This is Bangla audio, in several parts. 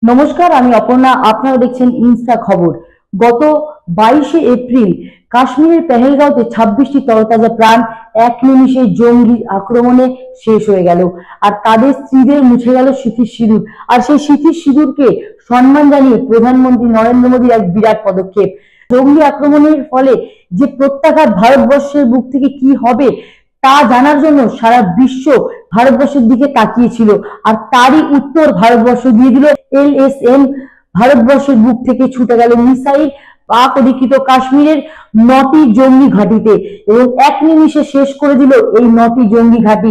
নমস্কার, আমি অপর্ণা। আপনারা দেখছেন ইনস্টা খবর। গত 22শে এপ্রিল কাশ্মীরের পেহেলগাঁওতে 26টি তরতাজা প্রাণ এক নিমিষে জঙ্গি আক্রমণে শেষ হয়ে গেল। আর তাদের স্ত্রীদের মুছে গেল স্মৃতির সিঁদুর। আর সেই স্মৃতির সিঁদুরকে সম্মান জানিয়ে প্রধানমন্ত্রী নরেন্দ্র মোদীর এক বিরাট পদক্ষেপ। জঙ্গি আক্রমণের ফলে যে প্রত্যাঘাত ভারতবর্ষের বুক থেকে কি হবে তা জানার জন্য সারা বিশ্ব ভারতবর্ষের দিকে তাকিয়েছিল। আর তারই উত্তর ভারতবর্ষ দিয়ে দিল। LSM ভারতবর্ষের বুক থেকে ছুটে গেল মিসাইল পাক অধিকৃত কাশ্মীরের 9টি জঙ্গি ঘাঁটিতে এবং এক নিমিষে শেষ করে দিল এই 9টি জঙ্গি ঘাঁটি।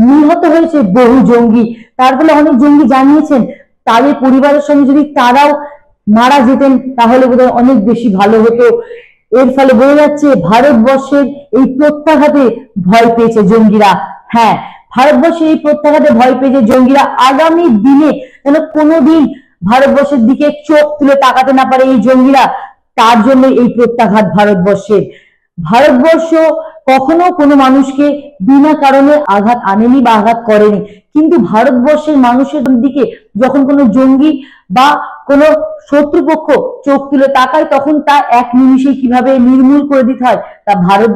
নিহত হয়েছে বহু জঙ্গি। তার ফলে অনেক জঙ্গি জানিয়েছেন তাদের পরিবারের সঙ্গে যদি তারাও মারা যেতেন তাহলে বোধহয় অনেক বেশি ভালো হতো। এর ফলে বোঝা যাচ্ছে ভারতবর্ষের এই প্রত্যাঘাতে ভয় পেয়েছে জঙ্গিরা। হ্যাঁ, ভারতবর্ষের এই প্রত্যাঘাতে ভয় পেয়েছে জঙ্গিরা। আগামী দিনে যেন কোনোদিন ভারতবর্ষের দিকে চোখ তুলে তাকাতে না পারে এই জঙ্গিরা, তার জন্য এই প্রত্যাঘাত ভারতবর্ষের। ভারতবর্ষ কখনো কোনো মানুষকে বিনা কারণে আঘাত আনেনি বা আঘাত করেনি, কিন্তু ভারতবর্ষের মানুষের দিকে যখন কোনো জঙ্গি বা কোনো শত্রুপক্ষ চোখ তুলে তাকায় তখন তা এক নিমিষে কিভাবে নির্মূল করে দিতে হয় তা ভারত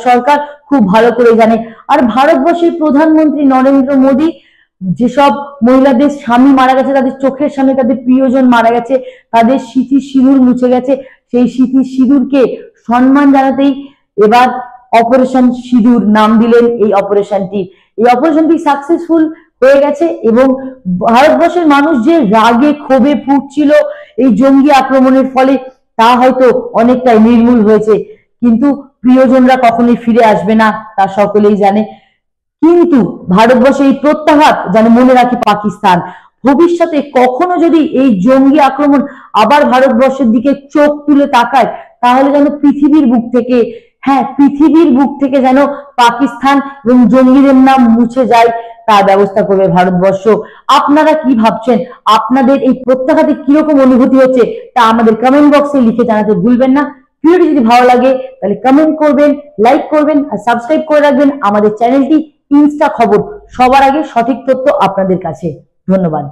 সরকার খুব ভালো করে জানে। আর ভারতবর্ষের প্রধানমন্ত্রী নরেন্দ্র মোদী যেসব মহিলাদের স্বামী মারা গেছে, তাদের চোখের সামনে তাদের প্রিয়জন মারা গেছে, তাদের স্মৃতির সিঁদুর মুছে গেছে, সেই স্মৃতির সিঁদুরকে সম্মান জানাতেই এবার অপারেশন সিঁদুর নাম দিলেন এই অপারেশনটি সাকসেসফুল হয়ে গেছে। এবং ভারতবর্ষের মানুষ যে রাগে ক্ষোভে ফুটছিল এই জঙ্গি আক্রমণের ফলে তা হয়তো অনেকটাই নির্মূল হয়েছে, কিন্তু প্রিয়জনরা কখনোই ফিরে আসবে না তা সকলেই জানে। কিন্তু ভারতবর্ষে এই প্রত্যাঘাত যেন মনে রাখে পাকিস্তান। ভবিষ্যতে কখনো যদি এই জঙ্গি আক্রমণ আবার ভারতবর্ষের দিকে চোখ তুলে তাকায় তাহলে যেন পৃথিবীর বুক থেকে যেন পাকিস্তান এবং জঙ্গিদের নাম মুছে যায় তার ব্যবস্থা করবে ভারতবর্ষ। আপনারা কি ভাবছেন? আপনাদের এই প্রত্যাঘাতে কিরকম অনুভূতি হচ্ছে তা আমাদের কমেন্ট বক্সে লিখে জানাতে ভুলবেন না। ভিডিওটি যদি ভালো লাগে তাহলে কমেন্ট করবেন, লাইক করবেন আর সাবস্ক্রাইব করে রাখবেন আমাদের চ্যানেলটি ইনস্টা খবর। সবার আগে সঠিক তথ্য আপনাদের কাছে। ধন্যবাদ।